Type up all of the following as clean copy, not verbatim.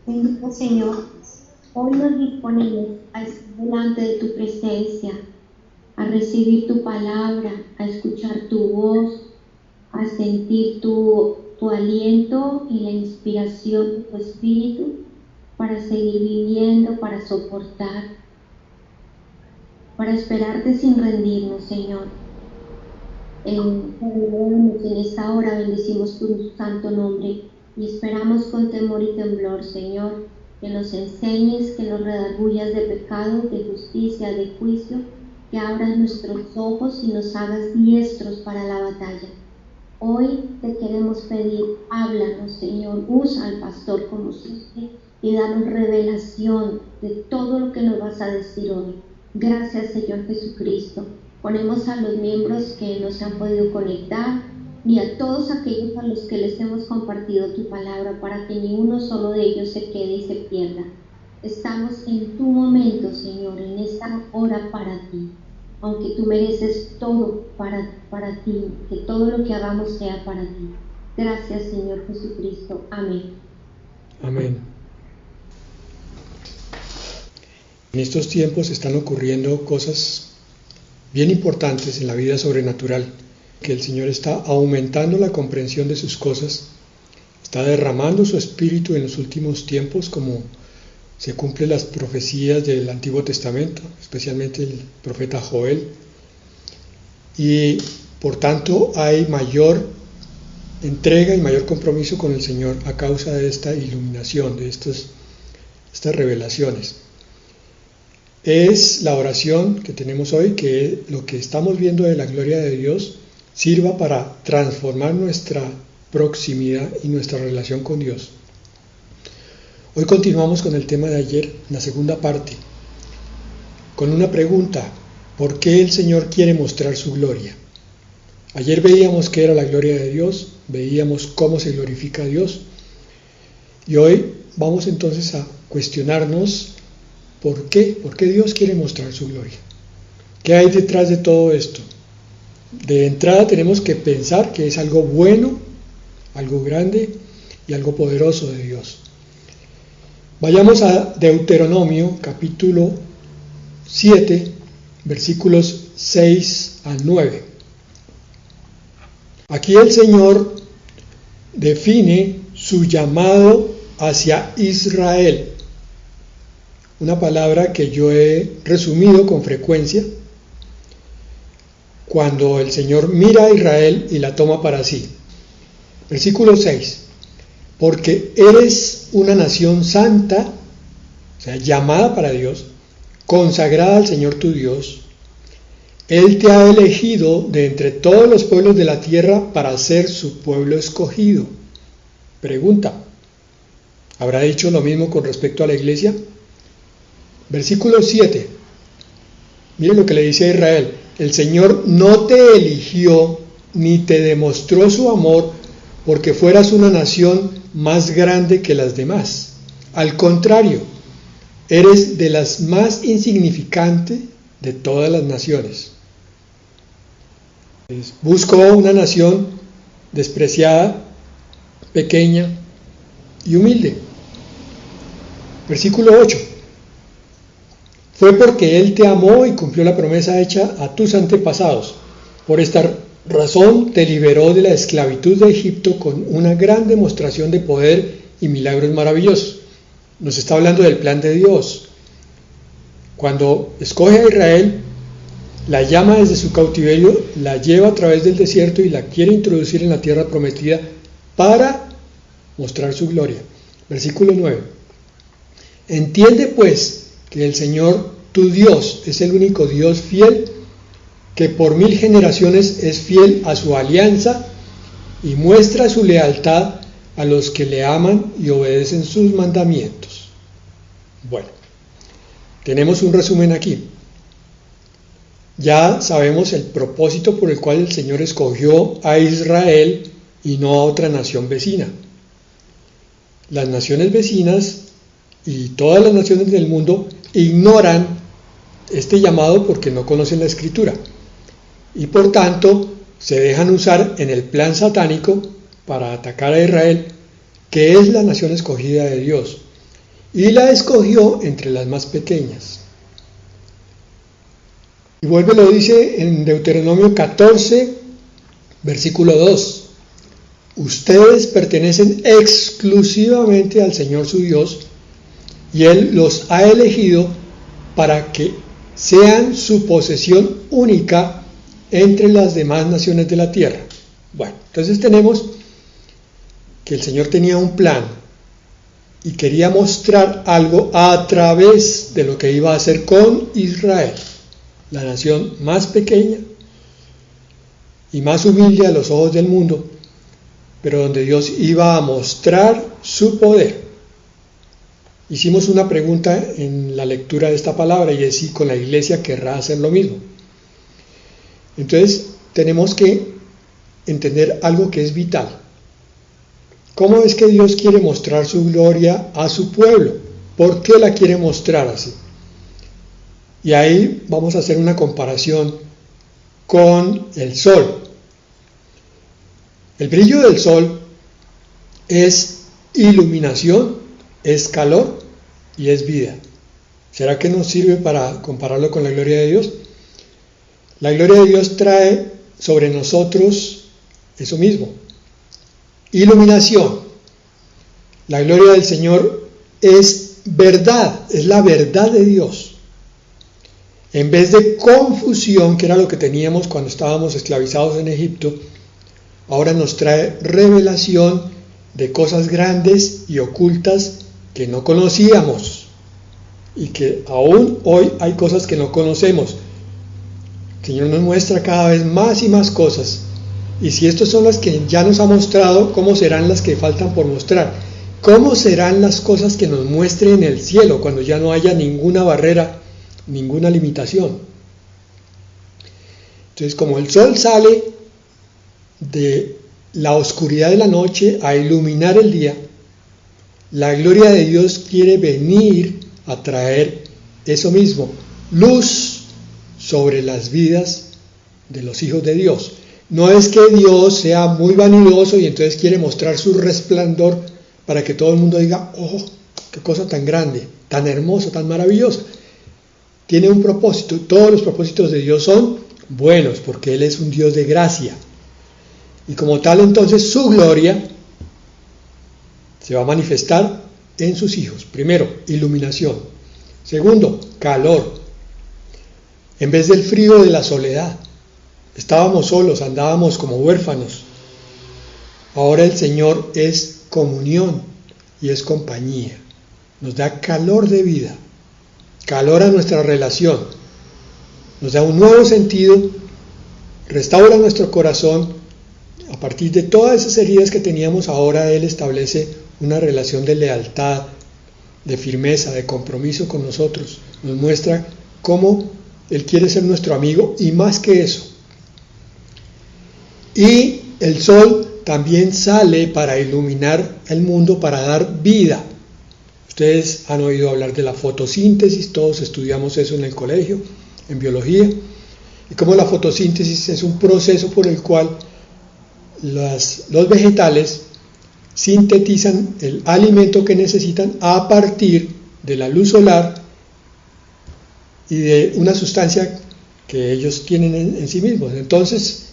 Bendito Señor, hoy nos disponemos a estar delante de tu presencia, a recibir tu palabra, a escuchar tu voz, a sentir tu aliento y la inspiración de tu espíritu para seguir viviendo, para soportar, para esperarte sin rendirnos, Señor. En esta hora bendecimos tu santo nombre y esperamos con temor y temblor, Señor, que nos enseñes, que nos redargullas de pecado, de justicia, de juicio, que abras nuestros ojos y nos hagas diestros para la batalla. Hoy te queremos pedir, háblanos, Señor, usa al pastor como siempre y danos revelación de todo lo que nos vas a decir hoy. Gracias, Señor Jesucristo. Ponemos a los miembros que no se han podido conectar y a todos aquellos a los que les hemos compartido tu palabra para que ni uno solo de ellos se quede y se pierda. Estamos en tu momento, Señor, en esta hora para ti, aunque tú mereces todo para ti, que todo lo que hagamos sea para ti. Gracias, Señor Jesucristo. Amén. Amén. En estos tiempos están ocurriendo cosas bien importantes en la vida sobrenatural, que el Señor está aumentando la comprensión de sus cosas, está derramando su espíritu en los últimos tiempos, como se cumplen las profecías del Antiguo Testamento, especialmente el profeta Joel, y por tanto hay mayor entrega y mayor compromiso con el Señor a causa de esta iluminación, de estas revelaciones. Es la oración que tenemos hoy, que lo que estamos viendo de la gloria de Dios sirva para transformar nuestra proximidad y nuestra relación con Dios. Hoy continuamos con el tema de ayer, la segunda parte, con una pregunta: ¿por qué el Señor quiere mostrar su gloria? Ayer veíamos qué era la gloria de Dios, veíamos cómo se glorifica a Dios, y hoy vamos entonces a cuestionarnos ¿por qué Dios quiere mostrar su gloria? ¿Qué hay detrás de todo esto? De entrada tenemos que pensar que es algo bueno, algo grande y algo poderoso de Dios. Vayamos a Deuteronomio capítulo 7, versículos 6 al 9. Aquí el Señor define su llamado hacia Israel, una palabra que yo he resumido con frecuencia cuando el Señor mira a Israel y la toma para sí. Versículo 6: porque eres una nación santa, o sea, llamada para Dios, consagrada al Señor tu Dios. Él te ha elegido de entre todos los pueblos de la tierra para ser su pueblo escogido. Pregunta: ¿habrá dicho lo mismo con respecto a la iglesia? Versículo 7. Miren lo que le dice a Israel: el Señor no te eligió ni te demostró su amor porque fueras una nación más grande que las demás. Al contrario, eres de las más insignificantes de todas las naciones. Buscó una nación despreciada, pequeña y humilde. Versículo 8. Fue porque Él te amó y cumplió la promesa hecha a tus antepasados. Por esta razón te liberó de la esclavitud de Egipto con una gran demostración de poder y milagros maravillosos. Nos está hablando del plan de Dios. Cuando escoge a Israel, la llama desde su cautiverio, la lleva a través del desierto y la quiere introducir en la tierra prometida para mostrar su gloria. Versículo 9. Entiende pues que el Señor tu Dios es el único Dios fiel, que por 1000 generaciones es fiel a su alianza y muestra su lealtad a los que le aman y obedecen sus mandamientos. Bueno, tenemos un resumen aquí. Ya sabemos el propósito por el cual el Señor escogió a Israel y no a otra nación vecina. Las naciones vecinas y todas las naciones del mundo ignoran este llamado porque no conocen la Escritura y por tanto se dejan usar en el plan satánico para atacar a Israel, que es la nación escogida de Dios. y la escogió entre las más pequeñas. Y vuelve, lo dice en Deuteronomio 14, versículo 2. Ustedes pertenecen exclusivamente al Señor su Dios, y Él los ha elegido para que sean su posesión única entre las demás naciones de la tierra. Bueno, entonces tenemos que el Señor tenía un plan y quería mostrar algo a través de lo que iba a hacer con Israel, la nación más pequeña y más humilde a los ojos del mundo, pero donde Dios iba a mostrar su poder. Hicimos una pregunta en la lectura de esta palabra, y es si con la iglesia querrá hacer lo mismo. Entonces tenemos que entender algo que es vital. ¿Cómo es que Dios quiere mostrar su gloria a su pueblo? ¿Por qué la quiere mostrar así? Y ahí vamos a hacer una comparación con el sol. El brillo del sol es iluminación, es calor y es vida. ¿Será que nos sirve para compararlo con la gloria de Dios? La gloria de Dios trae sobre nosotros eso mismo. Iluminación. La gloria del Señor es verdad, es la verdad de Dios. En vez de confusión, que era lo que teníamos cuando estábamos esclavizados en Egipto, ahora nos trae revelación de cosas grandes y ocultas que no conocíamos, y que aún hoy hay cosas que no conocemos. El Señor nos muestra cada vez más y más cosas, y si estas son las que ya nos ha mostrado, ¿cómo serán las que faltan por mostrar? ¿Cómo serán las cosas que nos muestre en el cielo cuando ya no haya ninguna barrera, ninguna limitación? Entonces, como el sol sale de la oscuridad de la noche a iluminar el día, la gloria de Dios quiere venir a traer eso mismo, luz sobre las vidas de los hijos de Dios. No es que Dios sea muy vanidoso y entonces quiere mostrar su resplandor para que todo el mundo diga, oh, qué cosa tan grande, tan hermosa, tan maravillosa. Tiene un propósito. Todos los propósitos de Dios son buenos, porque Él es un Dios de gracia. Y como tal, entonces, su gloria se va a manifestar en sus hijos. Primero, iluminación. Segundo, calor. En vez del frío de la soledad, estábamos solos, andábamos como huérfanos. Ahora el Señor es comunión y es compañía. Nos da calor de vida, calor a nuestra relación. Nos da un nuevo sentido, restaura nuestro corazón. A partir de todas esas heridas que teníamos, ahora Él establece una relación de lealtad, de firmeza, de compromiso con nosotros. Nos muestra cómo Él quiere ser nuestro amigo, y más que eso. Y el sol también sale para iluminar el mundo, para dar vida. Ustedes han oído hablar de la fotosíntesis, todos estudiamos eso en el colegio, en biología, y cómo la fotosíntesis es un proceso por el cual los vegetales sintetizan el alimento que necesitan a partir de la luz solar y de una sustancia que ellos tienen en sí mismos. Entonces,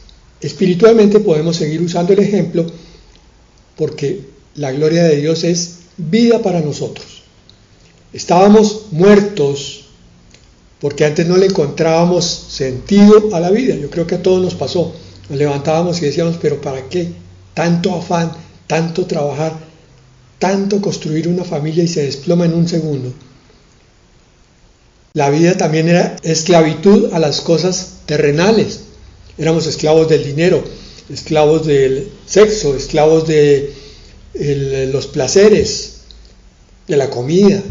espiritualmente podemos seguir usando el ejemplo, porque la gloria de Dios es vida para nosotros. Estábamos muertos porque antes no le encontrábamos sentido a la vida. Yo creo que a todos nos pasó. Nos levantábamos y decíamos, pero ¿para qué? Tanto afán, tanto trabajar, tanto construir una familia, y se desploma en un segundo. La vida también era esclavitud a las cosas terrenales. Éramos esclavos del dinero, esclavos del sexo, esclavos de los placeres, de la comida,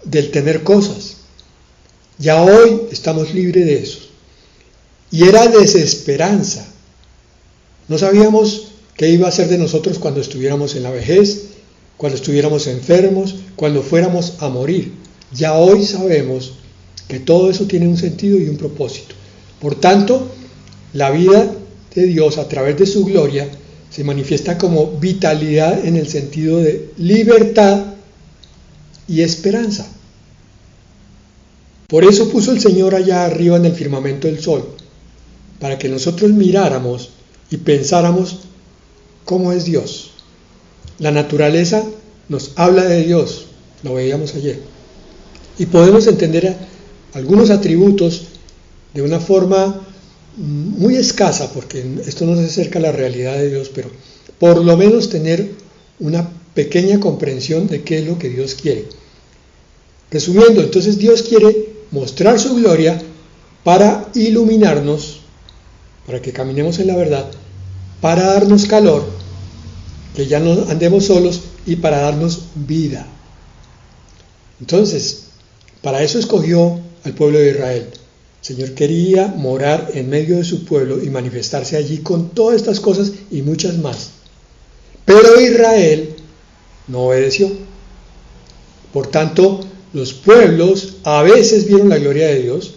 del tener cosas. Ya hoy estamos libres de eso. Y era desesperanza. No sabíamos qué iba a ser de nosotros cuando estuviéramos en la vejez, cuando estuviéramos enfermos, cuando fuéramos a morir. Ya hoy sabemos que todo eso tiene un sentido y un propósito. Por tanto, la vida de Dios a través de su gloria se manifiesta como vitalidad en el sentido de libertad y esperanza. Por eso puso el Señor allá arriba en el firmamento del sol, para que nosotros miráramos y pensáramos cómo es Dios. La naturaleza nos habla de Dios, lo veíamos ayer, y podemos entender algunos atributos de una forma muy escasa, porque esto no se acerca a la realidad de Dios, pero por lo menos tener una pequeña comprensión de qué es lo que Dios quiere. Resumiendo, entonces Dios quiere mostrar su gloria para iluminarnos, para que caminemos en la verdad, para darnos calor, que ya no andemos solos, y para darnos vida. Entonces, para eso escogió al pueblo de Israel. El Señor quería morar en medio de su pueblo y manifestarse allí con todas estas cosas y muchas más. Pero Israel no obedeció. Por tanto, los pueblos a veces vieron la gloria de Dios.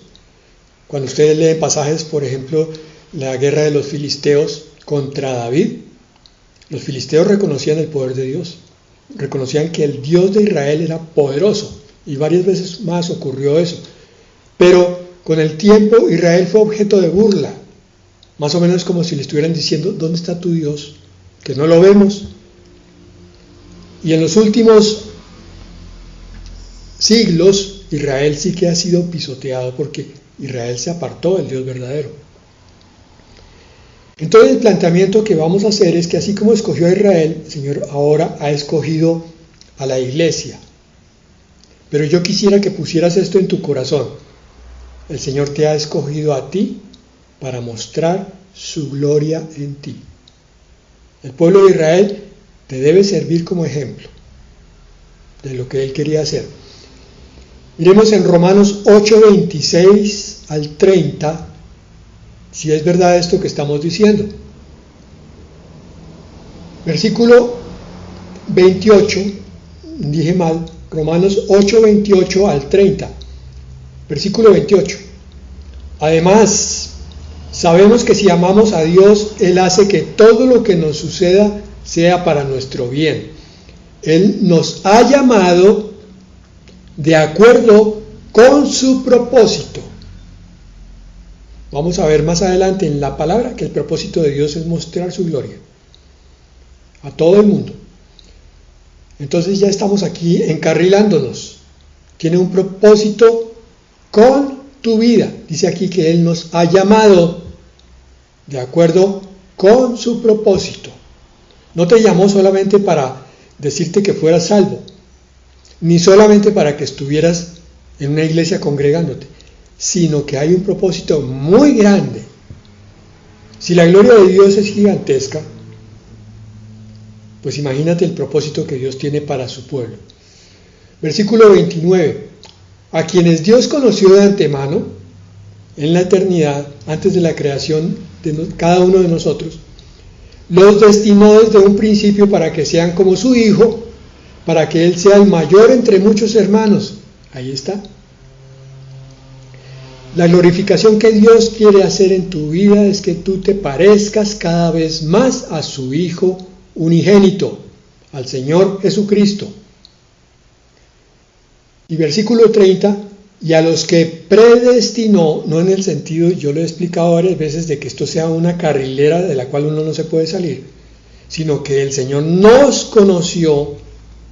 Cuando ustedes leen pasajes, por ejemplo, la guerra de los filisteos contra David, los filisteos reconocían el poder de Dios, reconocían que el Dios de Israel era poderoso, y varias veces más ocurrió eso. Pero con el tiempo Israel fue objeto de burla, más o menos como si le estuvieran diciendo: ¿dónde está tu Dios? Que no lo vemos. Y en los últimos siglos Israel sí que ha sido pisoteado, porque Israel se apartó del Dios verdadero. Entonces el planteamiento que vamos a hacer es que así como escogió a Israel, el Señor ahora ha escogido a la iglesia. Pero yo quisiera que pusieras esto en tu corazón: el Señor te ha escogido a ti para mostrar su gloria en ti. El pueblo de Israel te debe servir como ejemplo de lo que Él quería hacer. Miremos en Romanos 8, 26 al 30, si es verdad esto que estamos diciendo. Versículo 28, dije mal, Romanos 8, 28 al 30. Versículo 28. Además, sabemos que si amamos a Dios, Él hace que todo lo que nos suceda sea para nuestro bien. Él nos ha llamado de acuerdo con su propósito. Vamos a ver más adelante en la palabra que el propósito de Dios es mostrar su gloria a todo el mundo. Entonces ya estamos aquí encarrilándonos. Tiene un propósito con tu vida. Dice aquí que Él nos ha llamado de acuerdo con su propósito. No te llamó solamente para decirte que fueras salvo, ni solamente para que estuvieras en una iglesia congregándote, sino que hay un propósito muy grande. Si la gloria de Dios es gigantesca, pues imagínate el propósito que Dios tiene para su pueblo. Versículo 29. A quienes Dios conoció de antemano, en la eternidad, antes de la creación de cada uno de nosotros, los destinó desde un principio para que sean como su Hijo, para que Él sea el mayor entre muchos hermanos. Ahí está. La glorificación que Dios quiere hacer en tu vida es que tú te parezcas cada vez más a su Hijo unigénito, al Señor Jesucristo. Y versículo 30, y a los que predestinó, no en el sentido, yo lo he explicado varias veces, de que esto sea una carrilera de la cual uno no se puede salir, sino que el Señor nos conoció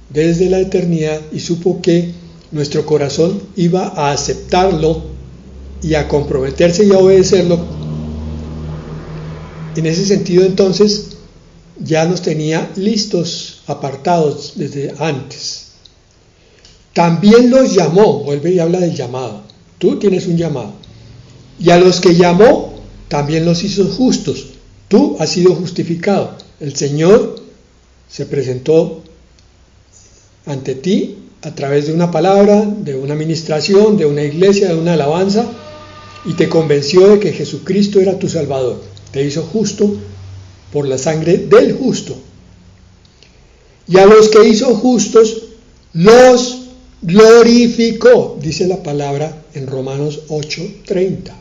desde la eternidad y supo que nuestro corazón iba a aceptarlo y a comprometerse y a obedecerlo. En ese sentido, entonces, ya nos tenía listos, apartados desde antes. También los llamó, vuelve y habla del llamado. Tú tienes un llamado. Y a los que llamó, también los hizo justos. Tú has sido justificado. El Señor se presentó ante ti a través de una palabra, de una ministración, de una iglesia, de una alabanza, y te convenció de que Jesucristo era tu Salvador. Te hizo justo por la sangre del justo. Y a los que hizo justos, los glorificó, dice la palabra en Romanos 8:30.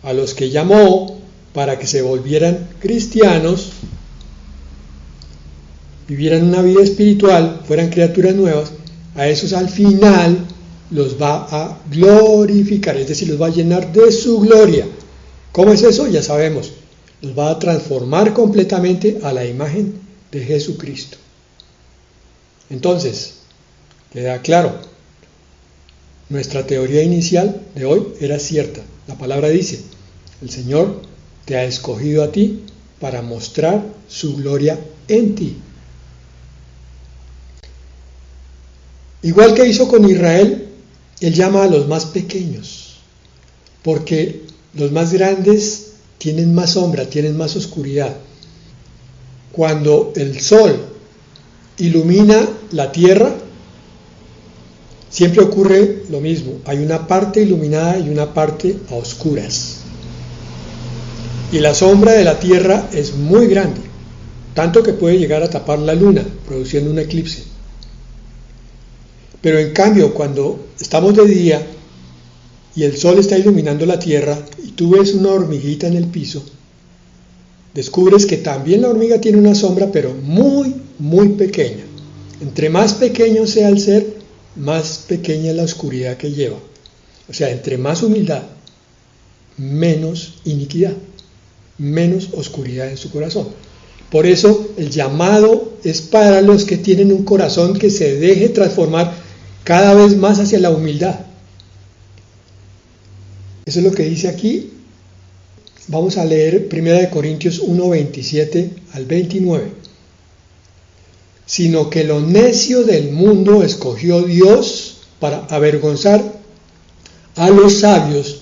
A los que llamó para que se volvieran cristianos, vivieran una vida espiritual, fueran criaturas nuevas, a esos al final los va a glorificar, es decir, los va a llenar de su gloria. ¿Cómo es eso? Ya sabemos, los va a transformar completamente a la imagen de Jesucristo. Entonces, queda claro, nuestra teoría inicial de hoy era cierta. La palabra dice, el Señor te ha escogido a ti para mostrar su gloria en ti. Igual que hizo con Israel, Él llama a los más pequeños, porque los más grandes tienen más sombra, tienen más oscuridad. Cuando el sol ilumina la tierra, siempre ocurre lo mismo. Hay una parte iluminada y una parte a oscuras. Y la sombra de la tierra es muy grande, tanto que puede llegar a tapar la luna, produciendo un eclipse. Pero en cambio, cuando estamos de día y el sol está iluminando la tierra y tú ves una hormiguita en el piso, descubres que también la hormiga tiene una sombra, pero muy, muy pequeña. Entre más pequeño sea el ser, más pequeña es la oscuridad que lleva. O sea, entre más humildad, menos iniquidad, menos oscuridad en su corazón. Por eso el llamado es para los que tienen un corazón que se deje transformar cada vez más hacia la humildad. Eso es lo que dice aquí. Vamos a leer 1 Corintios 1, 27 al 29. Sino que lo necio del mundo escogió Dios para avergonzar a los sabios,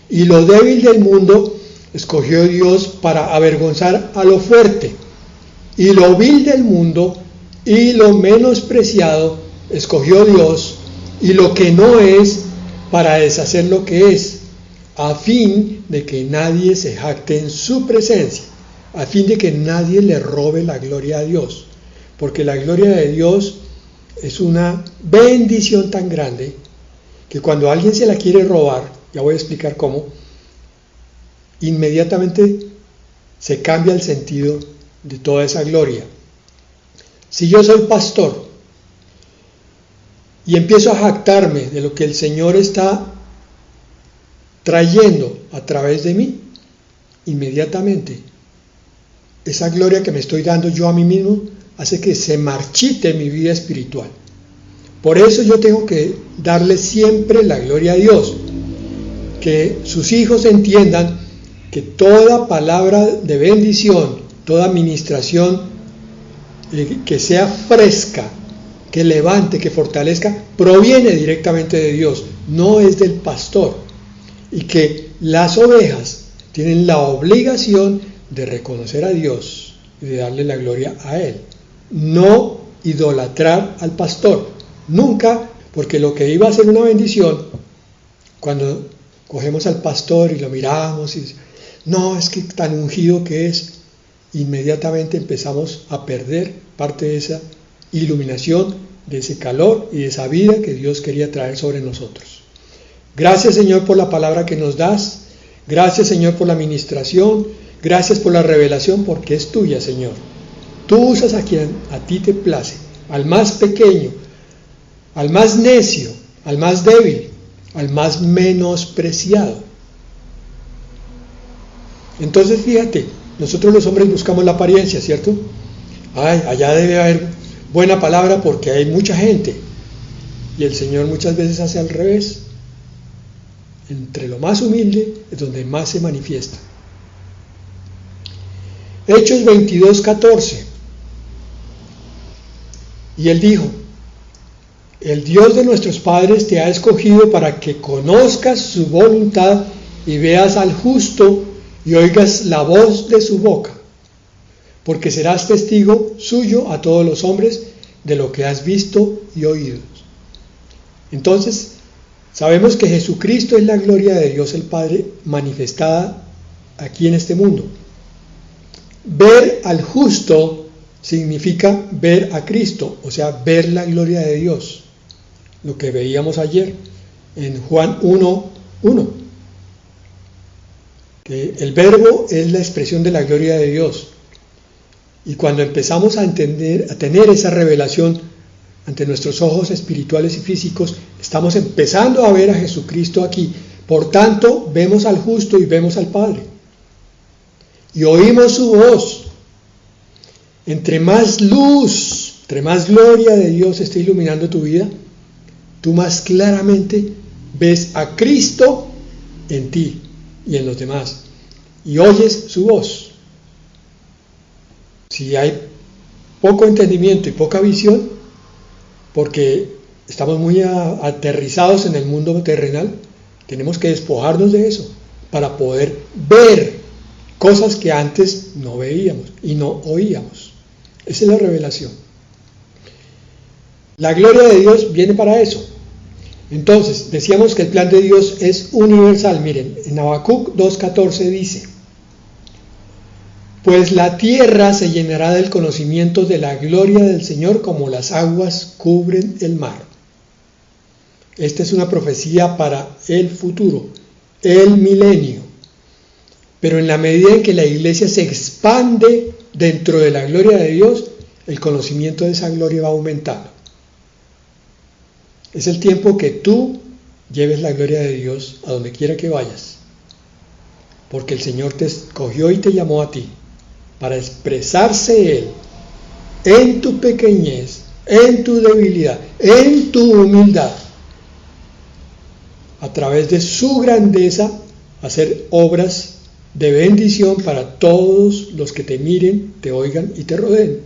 y lo débil del mundo escogió Dios para avergonzar a lo fuerte, y lo vil del mundo y lo menospreciado escogió Dios, y lo que no es, para deshacer lo que es, a fin de que nadie se jacte en su presencia, a fin de que nadie le robe la gloria a Dios, porque la gloria de Dios es una bendición tan grande que cuando alguien se la quiere robar, ya voy a explicar cómo, inmediatamente se cambia el sentido de toda esa gloria. Si yo soy pastor y empiezo a jactarme de lo que el Señor está trayendo a través de mí, inmediatamente esa gloria que me estoy dando yo a mí mismo hace que se marchite mi vida espiritual. Por eso yo tengo que darle siempre la gloria a Dios, que sus hijos entiendan que toda palabra de bendición, toda administración que sea fresca, que levante, que fortalezca, proviene directamente de Dios, no es del pastor. Y que las ovejas tienen la obligación de reconocer a Dios y de darle la gloria a Él. No idolatrar al pastor, nunca, porque lo que iba a ser una bendición, cuando cogemos al pastor y lo miramos y no, es que tan ungido que es, inmediatamente empezamos a perder parte de esa iluminación, de ese calor y de esa vida que Dios quería traer sobre nosotros. Gracias, Señor, por la palabra que nos das. Gracias, Señor, por la ministración. Gracias por la revelación, porque es tuya, Señor. Tú usas a quien a ti te place, al más pequeño, al más necio, al más débil, al más menospreciado. Entonces, fíjate, nosotros los hombres buscamos la apariencia, ¿cierto? Ay, allá debe haber buena palabra porque hay mucha gente. Y el Señor muchas veces hace al revés. Entre lo más humilde es donde más se manifiesta. Hechos 22:14. Y él dijo: el Dios de nuestros padres te ha escogido para que conozcas su voluntad y veas al justo y oigas la voz de su boca, porque serás testigo suyo a todos los hombres de lo que has visto y oído. Entonces, sabemos que Jesucristo es la gloria de Dios el Padre manifestada aquí en este mundo. Ver al justo significa ver a Cristo, o sea, ver la gloria de Dios. Lo que veíamos ayer en Juan 1:1. Que el verbo es la expresión de la gloria de Dios. Y cuando empezamos a entender, a tener esa revelación ante nuestros ojos espirituales y físicos, estamos empezando a ver a Jesucristo aquí. Por tanto, vemos al justo y vemos al Padre. Y oímos su voz. Entre más luz, entre más gloria de Dios esté iluminando tu vida, tú más claramente ves a Cristo en ti y en los demás. Y oyes su voz. Si hay poco entendimiento y poca visión, porque estamos muy aterrizados en el mundo terrenal, tenemos que despojarnos de eso para poder ver cosas que antes no veíamos y no oíamos. Esa es la revelación. La gloria de Dios viene para eso. Entonces, decíamos que el plan de Dios es universal. Miren, en Habacuc 2:14 dice: pues la tierra se llenará del conocimiento de la gloria del Señor como las aguas cubren el mar. Esta es una profecía para el futuro, el milenio. Pero en la medida en que la iglesia se expande dentro de la gloria de Dios, el conocimiento de esa gloria va aumentando. Es el tiempo que tú lleves la gloria de Dios a donde quiera que vayas. Porque el Señor te escogió y te llamó a ti para expresarse Él en tu pequeñez, en tu debilidad, en tu humildad, a través de su grandeza, hacer obras de bendición para todos los que te miren, te oigan y te rodeen.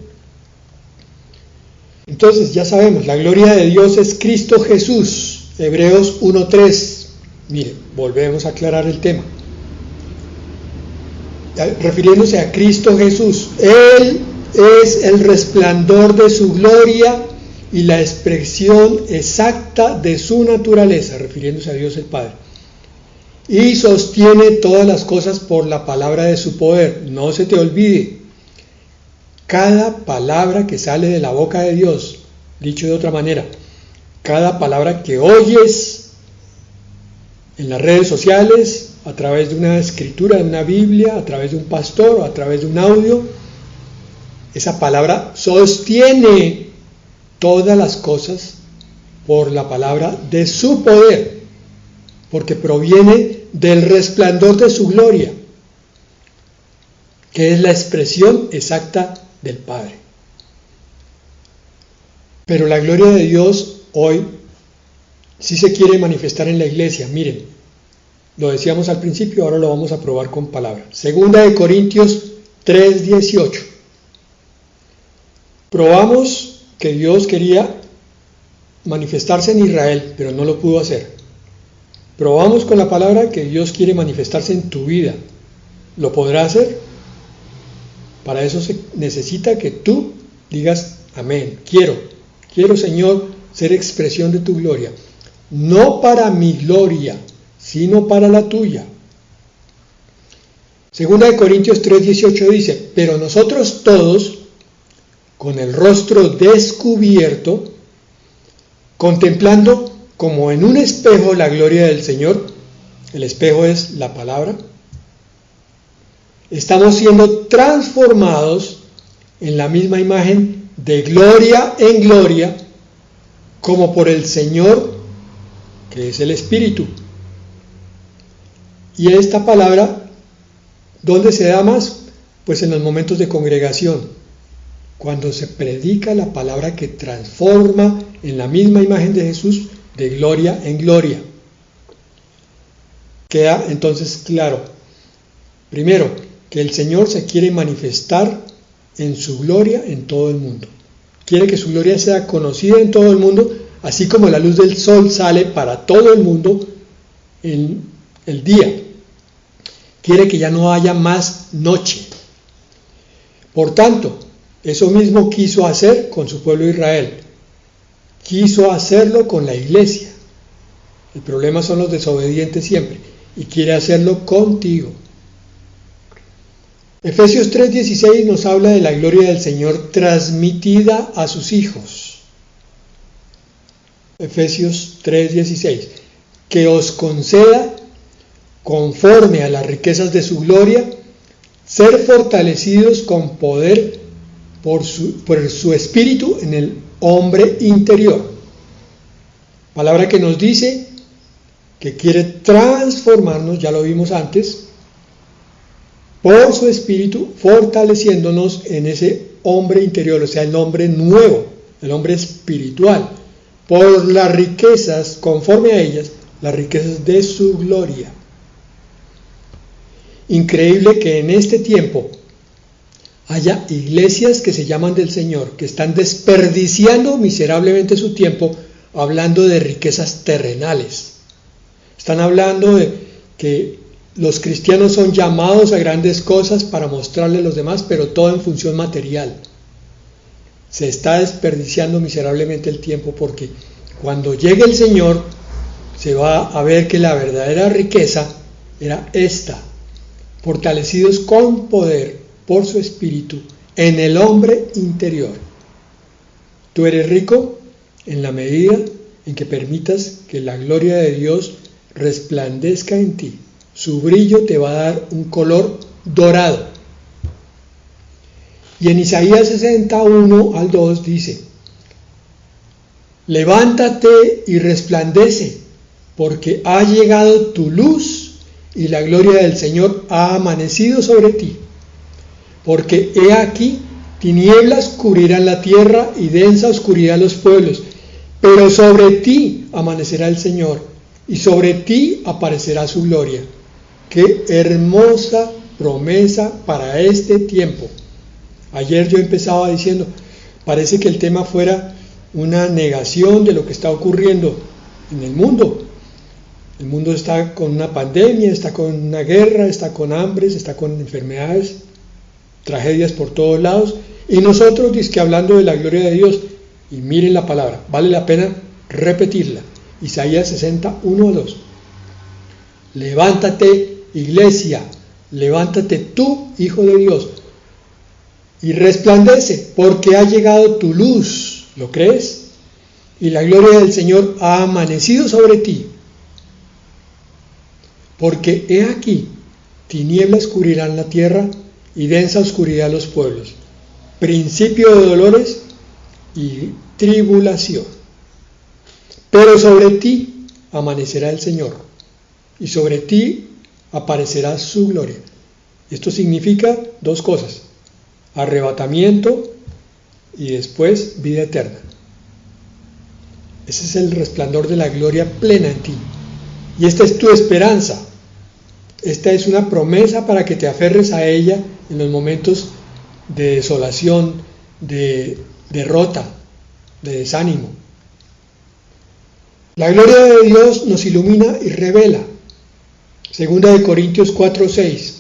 Entonces ya sabemos, la gloria de Dios es Cristo Jesús, Hebreos 1:3. Miren, volvemos a aclarar el tema. Refiriéndose a Cristo Jesús, Él es el resplandor de su gloria y la expresión exacta de su naturaleza, refiriéndose a Dios el Padre. Y sostiene todas las cosas por la palabra de su poder. No se te olvide, cada palabra que sale de la boca de Dios, dicho de otra manera, cada palabra que oyes en las redes sociales, a través de una escritura, de una Biblia, a través de un pastor o a través de un audio, esa palabra sostiene todas las cosas por la palabra de su poder, porque proviene del resplandor de su gloria, que es la expresión exacta del Padre. Pero la gloria de Dios hoy sí se quiere manifestar en la iglesia. Miren, lo decíamos al principio, ahora lo vamos a probar con palabras. Segunda de Corintios 3:18. Probamos que Dios quería manifestarse en Israel, pero no lo pudo hacer. Probamos con la palabra que Dios quiere manifestarse en tu vida. ¿Lo podrá hacer? Para eso se necesita que tú digas amén. Quiero Señor ser expresión de tu gloria. No para mi gloria, sino para la tuya. Segunda de Corintios 3:18 dice: pero nosotros todos, con el rostro descubierto, contemplando como en un espejo la gloria del Señor, el espejo es la palabra, estamos siendo transformados en la misma imagen de gloria en gloria, como por el Señor, que es el Espíritu. Y esta palabra, ¿dónde se da más? Pues en los momentos de congregación, cuando se predica la palabra que transforma en la misma imagen de Jesús, de gloria en gloria. Queda entonces claro, primero, que el Señor se quiere manifestar en su gloria en todo el mundo. Quiere que su gloria sea conocida en todo el mundo, así como la luz del sol sale para todo el mundo en el día. Quiere que ya no haya más noche. Por tanto, eso mismo quiso hacer con su pueblo Israel. Quiso hacerlo con la iglesia. El problema son los desobedientes siempre. Y quiere hacerlo contigo. Efesios 3:16 nos habla de la gloria del Señor transmitida a sus hijos. Efesios 3:16. Que os conceda, conforme a las riquezas de su gloria, ser fortalecidos con poder por su espíritu en el hombre interior. Palabra que nos dice que quiere transformarnos, ya lo vimos antes, por su espíritu, fortaleciéndonos en ese hombre interior, o sea, el hombre nuevo, el hombre espiritual, por las riquezas, conforme a ellas, las riquezas de su gloria. Increíble que en este tiempo haya iglesias que se llaman del Señor, que están desperdiciando miserablemente su tiempo hablando de riquezas terrenales. Están hablando de que los cristianos son llamados a grandes cosas para mostrarle a los demás, pero todo en función material. Se está desperdiciando miserablemente el tiempo, porque cuando llegue el Señor se va a ver que la verdadera riqueza era esta: fortalecidos con poder por su espíritu en el hombre interior. Tú eres rico en la medida en que permitas que la gloria de Dios resplandezca en ti. Su brillo te va a dar un color dorado. Y en Isaías 61 al 2 dice: levántate y resplandece, porque ha llegado tu luz y la gloria del Señor ha amanecido sobre ti. Porque he aquí, tinieblas cubrirán la tierra y densa oscuridad los pueblos, pero sobre ti amanecerá el Señor y sobre ti aparecerá su gloria. Qué hermosa promesa para este tiempo. Ayer yo empezaba diciendo, parece que el tema fuera una negación de lo que está ocurriendo en el mundo. El mundo está con una pandemia, está con una guerra, está con hambres, está con enfermedades, tragedias por todos lados, y nosotros dizque hablando de la gloria de Dios. Y miren la palabra, vale la pena repetirla. Isaías 61, 2. Levántate, iglesia, levántate tú, hijo de Dios, y resplandece, porque ha llegado tu luz. ¿Lo crees? Y la gloria del Señor ha amanecido sobre ti. Porque he aquí, tinieblas cubrirán la tierra y densa oscuridad los pueblos. Principio de dolores y tribulación. Pero sobre ti amanecerá el Señor, y sobre ti aparecerá su gloria. Esto significa dos cosas: arrebatamiento y después vida eterna. Ese es el resplandor de la gloria plena en ti. Y esta es tu esperanza. Esta es una promesa para que te aferres a ella en los momentos de desolación, de derrota, de desánimo. La gloria de Dios nos ilumina y revela. Segunda de Corintios 4:6.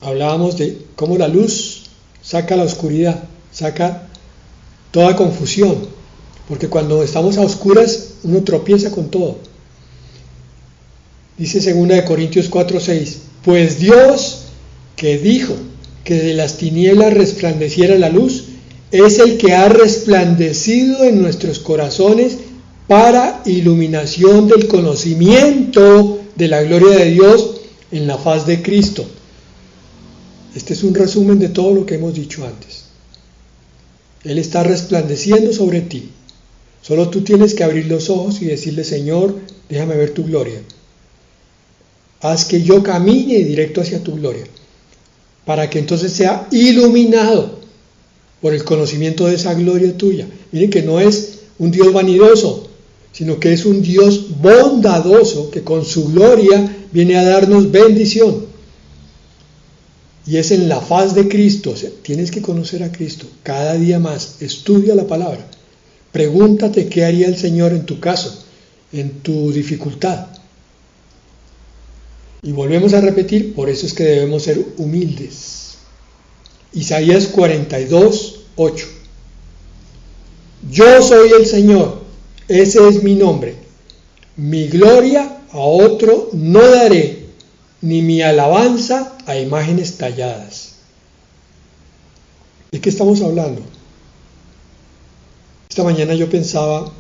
Hablábamos de cómo la luz saca la oscuridad, saca toda confusión, porque cuando estamos a oscuras uno tropieza con todo. Dice 2 Corintios 4:6, pues Dios, que dijo que de las tinieblas resplandeciera la luz, es el que ha resplandecido en nuestros corazones para iluminación del conocimiento de la gloria de Dios en la faz de Cristo. Este es un resumen de todo lo que hemos dicho antes. Él está resplandeciendo sobre ti. Solo tú tienes que abrir los ojos y decirle: Señor, déjame ver tu gloria. Haz que yo camine directo hacia tu gloria, para que entonces sea iluminado por el conocimiento de esa gloria tuya. Miren que no es un Dios vanidoso, sino que es un Dios bondadoso que con su gloria viene a darnos bendición. Y es en la faz de Cristo. O sea, tienes que conocer a Cristo cada día más. Estudia la palabra. Pregúntate qué haría el Señor en tu caso, en tu dificultad. Y volvemos a repetir, por eso es que debemos ser humildes. Isaías 42:8. Yo soy el Señor, ese es mi nombre. Mi gloria a otro no daré, ni mi alabanza a imágenes talladas. ¿De qué estamos hablando? Esta mañana yo pensaba,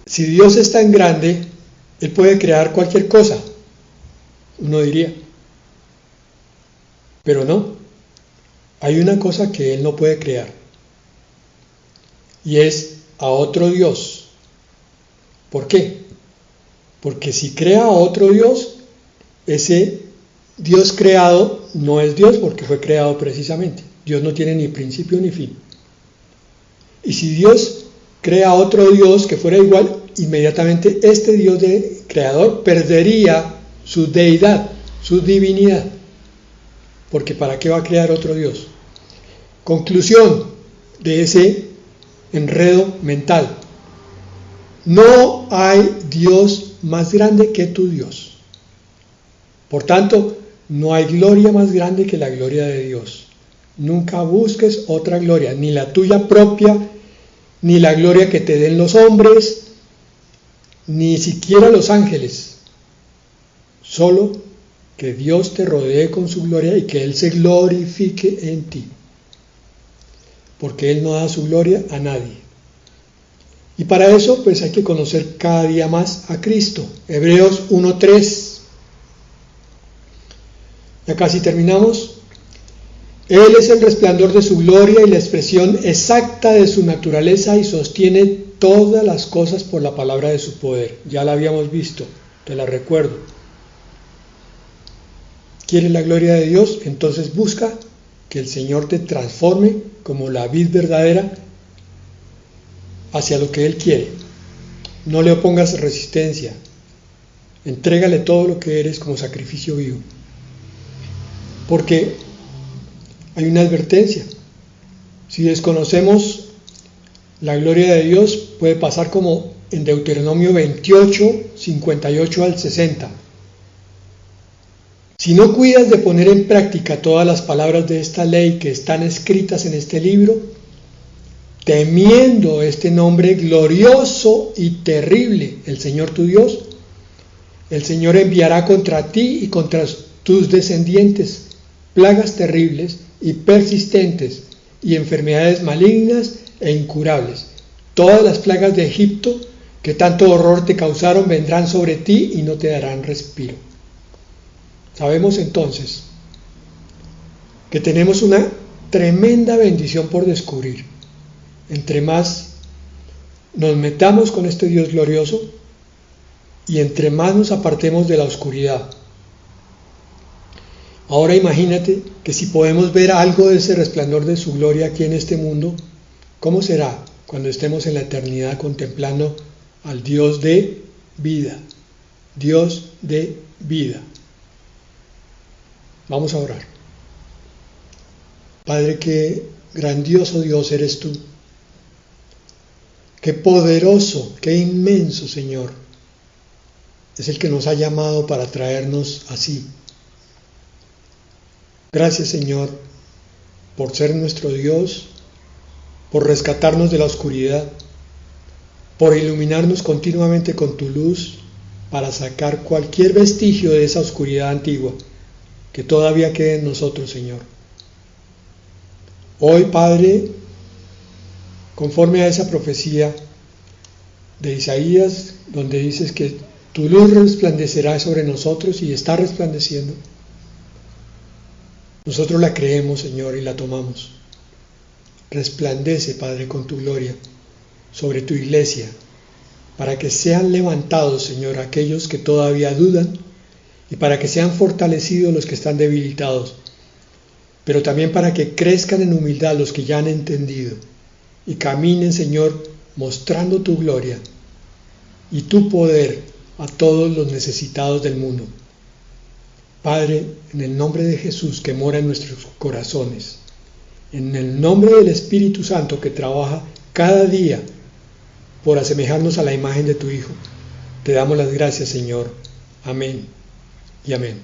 si Dios es tan grande, Él puede crear cualquier cosa, uno diría. Pero no, hay una cosa que Él no puede crear, y es a otro Dios. ¿Por qué? Porque si crea a otro Dios, ese Dios creado no es Dios porque fue creado precisamente. Dios no tiene ni principio ni fin. Y si Dios crea otro Dios que fuera igual, inmediatamente este Dios creador perdería su deidad, su divinidad. Porque ¿para qué va a crear otro Dios? Conclusión de ese enredo mental. No hay Dios más grande que tu Dios. Por tanto, no hay gloria más grande que la gloria de Dios. Nunca busques otra gloria, ni la tuya propia, ni la gloria que te den los hombres, ni siquiera los ángeles. Solo que Dios te rodee con su gloria y que Él se glorifique en ti. Porque Él no da su gloria a nadie. Y para eso pues hay que conocer cada día más a Cristo. Hebreos 1:3. Ya casi terminamos. Él es el resplandor de su gloria y la expresión exacta de su naturaleza y sostiene todas las cosas por la palabra de su poder. Ya la habíamos visto, te la recuerdo. ¿Quieres la gloria de Dios? Entonces busca que el Señor te transforme como la vid verdadera hacia lo que Él quiere. No le opongas resistencia. Entrégale todo lo que eres como sacrificio vivo. Porque hay una advertencia. Si desconocemos la gloria de Dios, puede pasar como en Deuteronomio 28, 58 al 60. Si no cuidas de poner en práctica todas las palabras de esta ley que están escritas en este libro, temiendo este nombre glorioso y terrible, el Señor tu Dios, el Señor enviará contra ti y contra tus descendientes plagas terribles y persistentes y enfermedades malignas e incurables. Todas las plagas de Egipto que tanto horror te causaron vendrán sobre ti y no te darán respiro. Sabemos entonces que tenemos una tremenda bendición por descubrir. Entre más nos metamos con este Dios glorioso y entre más nos apartemos de la oscuridad. Ahora imagínate que si podemos ver algo de ese resplandor de su gloria aquí en este mundo, ¿cómo será cuando estemos en la eternidad contemplando al Dios de vida? Dios de vida. Vamos a orar. Padre, qué grandioso Dios eres tú. Qué poderoso, qué inmenso, Señor. Es el que nos ha llamado para traernos así. Gracias, Señor, por ser nuestro Dios, por rescatarnos de la oscuridad, por iluminarnos continuamente con tu luz para sacar cualquier vestigio de esa oscuridad antigua que todavía quede en nosotros, Señor. Hoy, Padre, conforme a esa profecía de Isaías, donde dices que tu luz resplandecerá sobre nosotros y está resplandeciendo, nosotros la creemos, Señor, y la tomamos. Resplandece, Padre, con tu gloria sobre tu iglesia, para que sean levantados, Señor, aquellos que todavía dudan y para que sean fortalecidos los que están debilitados, pero también para que crezcan en humildad los que ya han entendido y caminen, Señor, mostrando tu gloria y tu poder a todos los necesitados del mundo. Padre, en el nombre de Jesús que mora en nuestros corazones, en el nombre del Espíritu Santo que trabaja cada día por asemejarnos a la imagen de tu Hijo, te damos las gracias, Señor. Amén y amén.